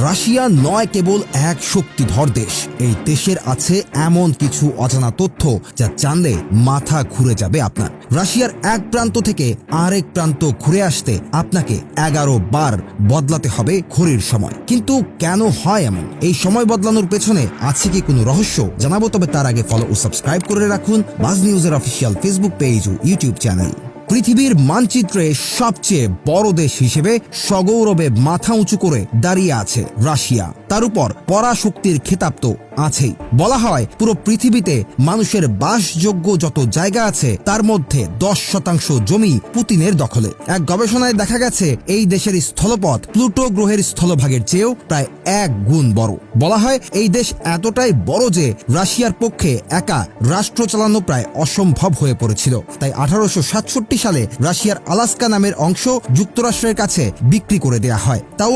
Russia নয় কেবল এক শক্তিধর দেশ, এই দেশের আছে এমন কিছু অজানা তথ্য যা জানলে মাথা ঘুরে যাবে আপনার। রাশিয়ার এক প্রান্ত থেকে আরেক প্রান্ত ঘুরে আসতে আপনাকে 11 বার বদলাতে হবে ঘড়ির সময়। কিন্তু কেন হয় এমন? এই সময় বদলানোর পেছনে আছে কি কোনো রহস্য? জানাবো, তবে তার আগে ফলো ও সাবস্ক্রাইব করে রাখুন বাজ নিউজের অফিসিয়াল ফেসবুক পেজ ও ইউটিউব চ্যানেল। পৃথিবীর মানচিত্রে সবচেয়ে বড় দেশ হিসেবে সগৌরবে মাথা উঁচু করে দাঁড়িয়ে আছে রাশিয়া। তার উপর পরাশক্তির খেতাব তো আছেই। বলা হয় পুরো পৃথিবীতে মানুষের বাসযোগ্য যত জায়গা আছে তার মধ্যে 10% জমি পুতিনের দখলে। এক গবেষণায় দেখা গেছে এই দেশের স্থলপথ প্লুটো গ্রহের স্থলভাগের চেয়েও প্রায় 1 গুণ বড়। বলা হয় এই দেশ এতটাই বড় যে রাশিয়ার পক্ষে একা রাষ্ট্র চালানো প্রায় অসম্ভব হয়ে পড়েছিল। তাই 1867 সালে রাশিয়ার আলাস্কা নামের অংশ যুক্তরাষ্ট্রের কাছে বিক্রি করে দেয়া হয়, তাও